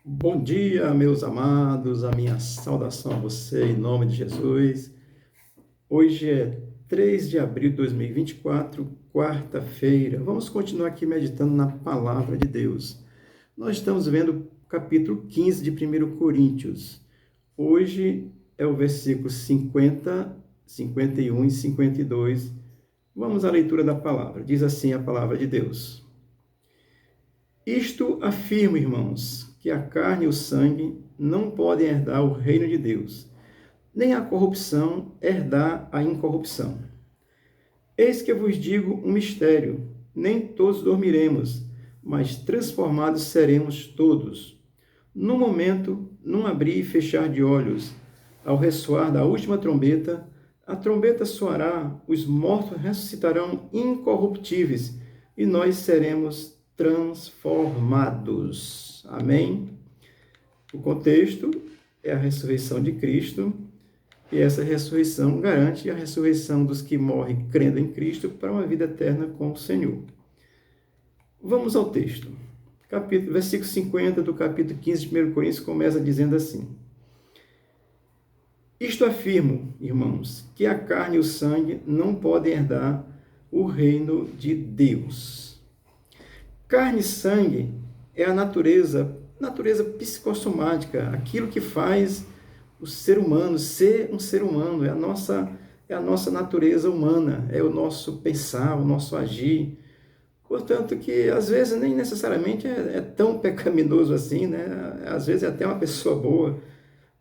Bom dia, meus amados, a minha saudação a você em nome de Jesus. Hoje é 3 de abril de 2024, quarta-feira. Vamos continuar aqui meditando na palavra de Deus. Nós estamos vendo o capítulo 15 de 1 Coríntios. Hoje é o versículo 50, 51 e 52. Vamos à leitura da palavra. Diz assim a palavra de Deus. Isto afirmo, irmãos, que a carne e o sangue não podem herdar o reino de Deus, nem a corrupção herdar a incorrupção. Eis que eu vos digo um mistério: nem todos dormiremos, mas transformados seremos todos. No momento, num abrir e fechar de olhos, ao ressoar da última trombeta, a trombeta soará, os mortos ressuscitarão incorruptíveis, e nós seremos transformados. Amém? O contexto é a ressurreição de Cristo, e essa ressurreição garante a ressurreição dos que morrem crendo em Cristo para uma vida eterna com o Senhor. Vamos ao texto. Versículo 50 do capítulo 15 de 1 Coríntios começa dizendo assim: Isto afirmo, irmãos, que a carne e o sangue não podem herdar o reino de Deus. Carne e sangue é a natureza psicossomática, aquilo que faz o ser humano ser um ser humano, é a nossa natureza humana, é o nosso pensar, o nosso agir. Portanto, que às vezes nem necessariamente é tão pecaminoso assim, né? Às vezes é até uma pessoa boa,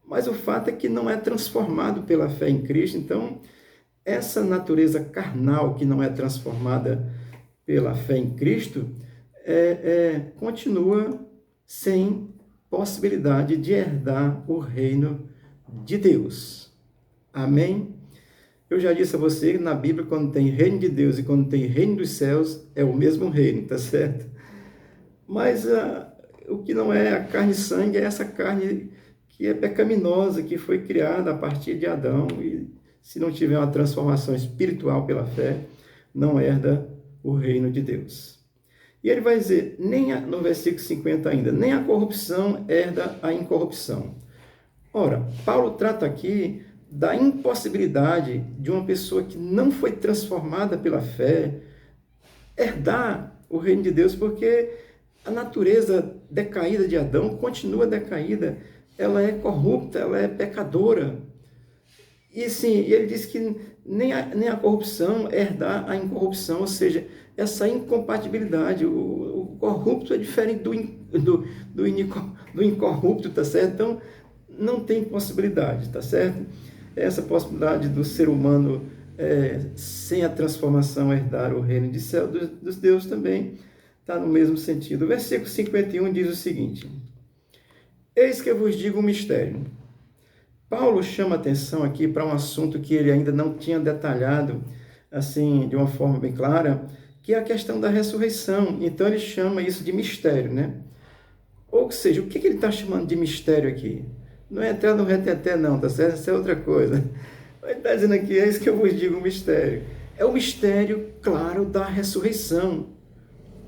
mas o fato é que não é transformado pela fé em Cristo. Então, essa natureza carnal que não é transformada pela fé em Cristo, continua sem possibilidade de herdar o reino de Deus. Amém? Eu já disse a você, na Bíblia, quando tem reino de Deus e quando tem reino dos céus, é o mesmo reino, tá certo? Mas o que não é a carne e sangue é essa carne que é pecaminosa, que foi criada a partir de Adão, e se não tiver uma transformação espiritual pela fé, não herda o reino de Deus. E ele vai dizer, no versículo 50 ainda, nem a corrupção herda a incorrupção. Ora, Paulo trata aqui da impossibilidade de uma pessoa que não foi transformada pela fé herdar o reino de Deus, porque a natureza decaída de Adão continua decaída, ela é corrupta, ela é pecadora. E sim, ele diz que nem a corrupção herdar a incorrupção, ou seja, essa incompatibilidade. O corrupto é diferente do incorrupto, tá certo? Então, não tem possibilidade, tá certo? Essa possibilidade do ser humano, sem a transformação, herdar o reino de céu dos deuses também está no mesmo sentido. O versículo 51 diz o seguinte: Eis que eu vos digo um mistério. Paulo chama atenção aqui para um assunto que ele ainda não tinha detalhado, assim, de uma forma bem clara, que é a questão da ressurreição. Então ele chama isso de mistério, né? Ou seja, o que ele está chamando de mistério aqui? Não é entrar no reteté não, tá certo? Isso é outra coisa. Ele está dizendo aqui, é isso que eu vos digo, um mistério. É o mistério, claro, da ressurreição,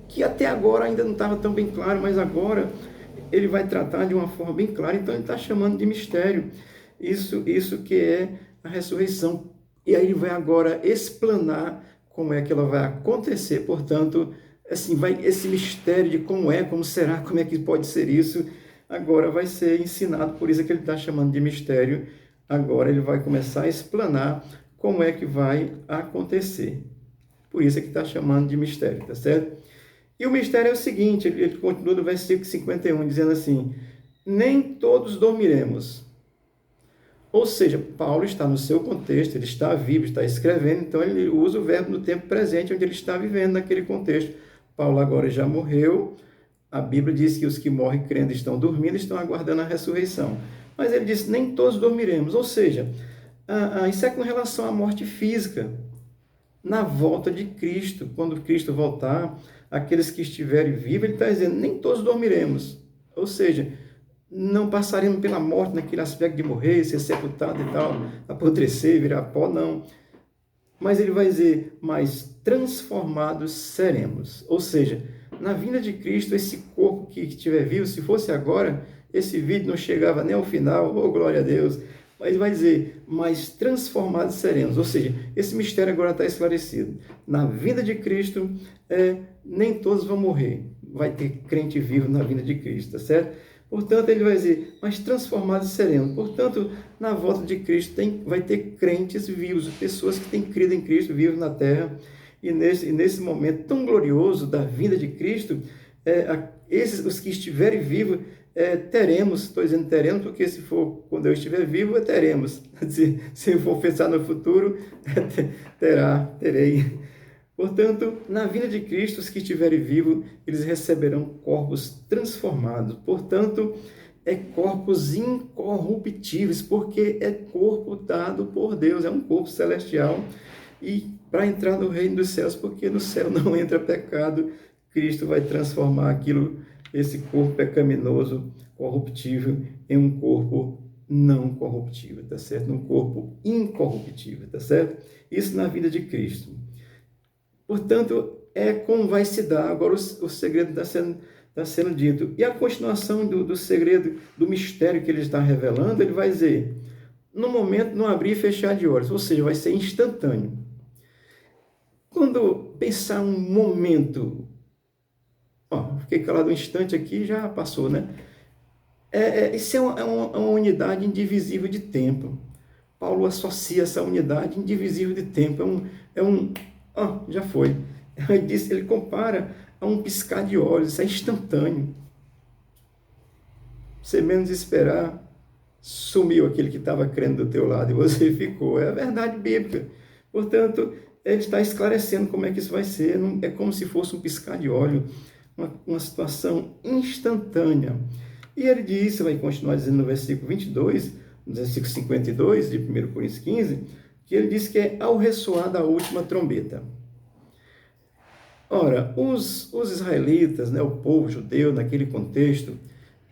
que até agora ainda não estava tão bem claro, mas agora ele vai tratar de uma forma bem clara, então ele está chamando de mistério. Isso que é a ressurreição. E aí ele vai agora explanar como é que ela vai acontecer. Portanto, assim, esse mistério de como será, como é que pode ser isso, agora vai ser ensinado. Por isso que ele está chamando de mistério. Agora ele vai começar a explanar como é que vai acontecer. Por isso que está chamando de mistério, tá certo? E o mistério é o seguinte, ele continua no versículo 51, dizendo assim: nem todos dormiremos. Ou seja, Paulo está no seu contexto, ele está vivo, está escrevendo, então ele usa o verbo no tempo presente, onde ele está vivendo naquele contexto. Paulo agora já morreu, a Bíblia diz que os que morrem crendo estão dormindo, estão aguardando a ressurreição. Mas ele diz, nem todos dormiremos, ou seja, isso é com relação à morte física. Na volta de Cristo, quando Cristo voltar, aqueles que estiverem vivos, ele está dizendo, nem todos dormiremos. Ou seja, não passaremos pela morte naquele aspecto de morrer, ser sepultado e tal, apodrecer, virar pó, não. Mas ele vai dizer, mas transformados seremos. Ou seja, na vinda de Cristo, esse corpo que estiver vivo, se fosse agora, esse vídeo não chegava nem ao final, oh glória a Deus. Mas vai dizer, mas transformados seremos. Ou seja, esse mistério agora está esclarecido. Na vinda de Cristo, nem todos vão morrer. Vai ter crente vivo na vinda de Cristo, tá certo? Portanto, ele vai dizer, mas transformados seremos. Portanto, na volta de Cristo vai ter crentes vivos, pessoas que têm crido em Cristo, vivos na terra. E nesse momento tão glorioso da vinda de Cristo, os que estiverem vivos, teremos, estou dizendo teremos, porque se for quando eu estiver vivo, teremos. Se eu for pensar no futuro, terei. Portanto, na vinda de Cristo, os que estiverem vivos, eles receberão corpos transformados. Portanto, corpos incorruptíveis, porque é corpo dado por Deus, é um corpo celestial. E para entrar no reino dos céus, porque no céu não entra pecado, Cristo vai transformar esse corpo pecaminoso, corruptível, em um corpo não corruptível, tá certo? Um corpo incorruptível, tá certo? Isso na vida de Cristo. Portanto, como vai se dar. Agora o segredo está sendo dito. E a continuação do segredo, do mistério que ele está revelando, ele vai dizer, no momento, não abrir e fechar de olhos, ou seja, vai ser instantâneo. Quando pensar um momento, fiquei calado um instante aqui, já passou, né? Isso é uma unidade indivisível de tempo. Paulo associa essa unidade indivisível de tempo. Já foi. Ele compara a um piscar de olhos, isso é instantâneo. Você menos esperar, sumiu aquele que estava crendo do teu lado e você ficou. É a verdade bíblica. Portanto, ele está esclarecendo como é que isso vai ser. É como se fosse um piscar de olho, uma situação instantânea. E ele diz, vai continuar dizendo no versículo 22, no versículo 52 de 1 Coríntios 15, que ele diz que é ao ressoar da última trombeta. Ora, os israelitas, o povo judeu, naquele contexto,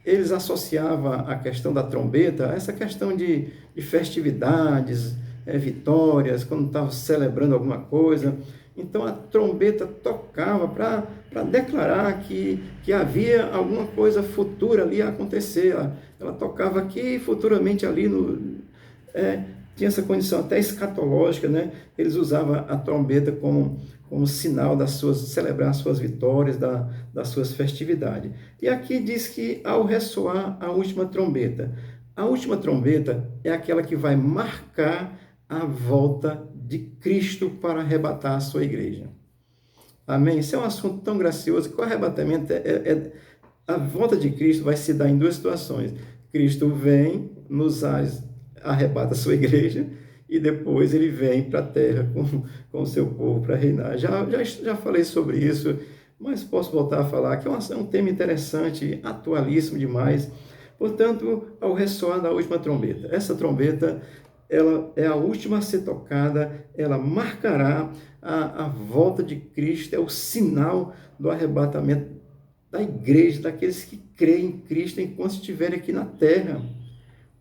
eles associavam a questão da trombeta a essa questão de festividades, vitórias, quando estavam celebrando alguma coisa. Então a trombeta tocava para declarar que havia alguma coisa futura ali a acontecer. Ela tocava aqui futuramente ali tinha essa condição até escatológica, né? Eles usavam a trombeta como sinal celebrar as suas vitórias, das suas festividades. E aqui diz que ao ressoar a última trombeta é aquela que vai marcar a volta de Cristo para arrebatar a sua igreja. Amém? Isso é um assunto tão gracioso que o arrebatamento a volta de Cristo vai se dar em duas situações. Cristo vem nos ares, arrebata a sua igreja e depois ele vem para a terra com o seu povo para reinar. Já falei sobre isso, mas posso voltar a falar que é um tema interessante, atualíssimo demais. Portanto, ao ressoar da última trombeta, essa trombeta ela é a última a ser tocada, ela marcará a volta de Cristo, é o sinal do arrebatamento da igreja, daqueles que creem em Cristo enquanto estiverem aqui na terra.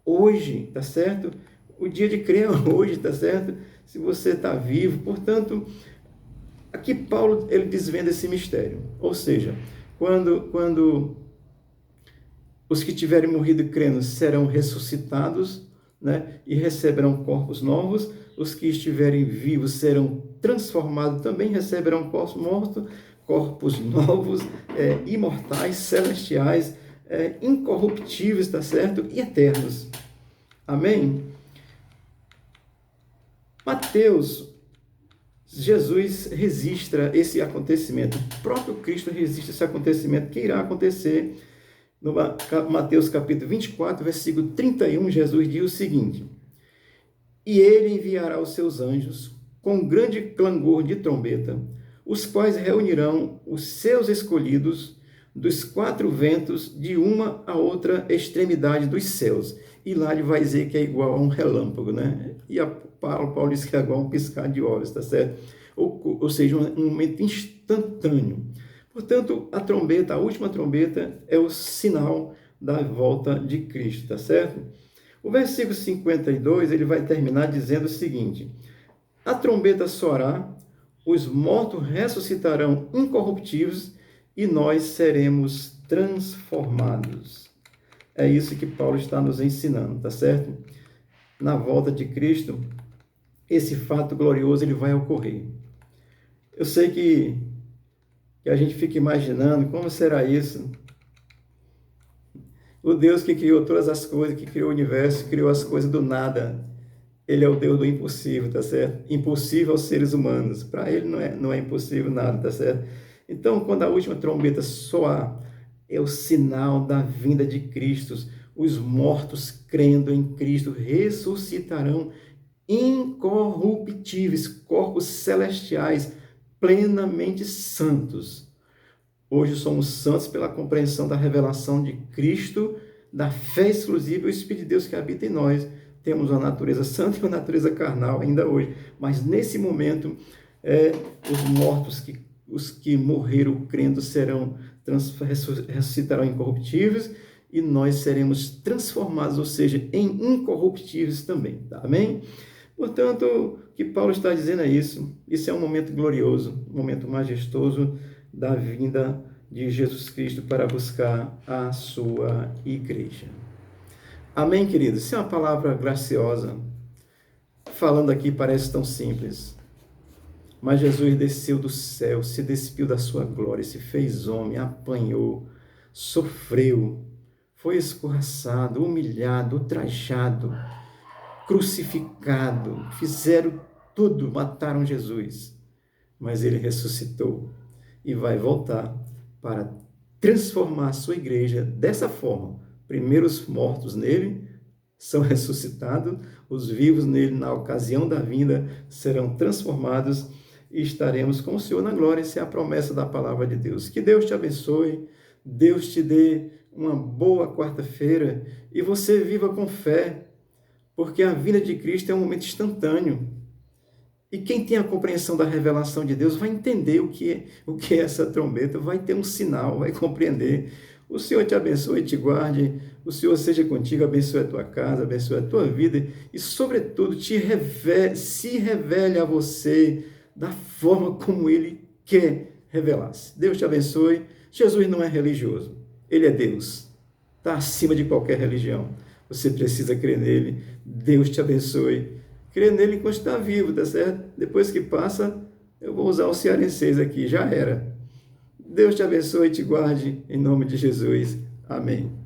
Hoje, tá certo? O dia de crer é hoje, tá certo? Se você está vivo. Portanto, aqui Paulo ele desvenda esse mistério. Ou seja, quando os que tiverem morrido crendo serão ressuscitados, né, e receberão corpos novos, os que estiverem vivos serão transformados, também receberão corpos novos, imortais, celestiais, incorruptíveis, tá certo? E eternos. Amém? Mateus, Jesus registra esse acontecimento, o próprio Cristo registra esse acontecimento que irá acontecer. No Mateus capítulo 24, versículo 31, Jesus diz o seguinte: e ele enviará os seus anjos com grande clangor de trombeta, os quais reunirão os seus escolhidos dos quatro ventos de uma a outra extremidade dos céus. E lá ele vai dizer que é igual a um relâmpago, né? E Paulo diz que é igual a um piscar de olhos, tá certo? Ou seja, um momento instantâneo. Portanto, a última trombeta é o sinal da volta de Cristo, tá certo? O versículo 52, ele vai terminar dizendo o seguinte: a trombeta soará, os mortos ressuscitarão incorruptíveis e nós seremos transformados. É isso que Paulo está nos ensinando, tá certo? Na volta de Cristo, esse fato glorioso ele vai ocorrer. Eu sei que a gente fica imaginando como será isso. O Deus que criou todas as coisas, que criou o universo, criou as coisas do nada. Ele é o Deus do impossível, tá certo? Impossível aos seres humanos. Para ele não é impossível nada, tá certo? Então, quando a última trombeta soar, é o sinal da vinda de Cristo. Os mortos, crendo em Cristo, ressuscitarão incorruptíveis, corpos celestiais, plenamente santos. Hoje somos santos pela compreensão da revelação de Cristo, da fé exclusiva e o Espírito de Deus que habita em nós. Temos uma natureza santa e uma natureza carnal ainda hoje. Mas nesse momento, os mortos, os que morreram crendo, ressuscitarão incorruptíveis e nós seremos transformados, ou seja, em incorruptíveis também. Tá? Amém? Portanto, o que Paulo está dizendo é isso. Isso é um momento glorioso, um momento majestoso da vinda de Jesus Cristo para buscar a sua igreja. Amém, queridos? Isso é uma palavra graciosa. Falando aqui parece tão simples. Mas Jesus desceu do céu, se despiu da sua glória, se fez homem, apanhou, sofreu, foi escorraçado, humilhado, ultrajado, crucificado, fizeram tudo, mataram Jesus. Mas ele ressuscitou e vai voltar para transformar a sua igreja dessa forma. Primeiro os mortos nele são ressuscitados, os vivos nele, na ocasião da vinda, serão transformados e estaremos com o Senhor na glória. Essa é a promessa da palavra de Deus. Que Deus te abençoe, Deus te dê uma boa quarta-feira e você viva com fé, porque a vinda de Cristo é um momento instantâneo. E quem tem a compreensão da revelação de Deus vai entender o que é essa trombeta, vai ter um sinal, vai compreender. O Senhor te abençoe e te guarde, o Senhor seja contigo, abençoe a tua casa, abençoe a tua vida e, sobretudo, se revele a você da forma como Ele quer revelar-se. Deus te abençoe. Jesus não é religioso, Ele é Deus, está acima de qualquer religião. Você precisa crer nele. Deus te abençoe. Crê nele enquanto está vivo, tá certo? Depois que passa, eu vou usar o cearenseis aqui, já era. Deus te abençoe e te guarde, em nome de Jesus. Amém.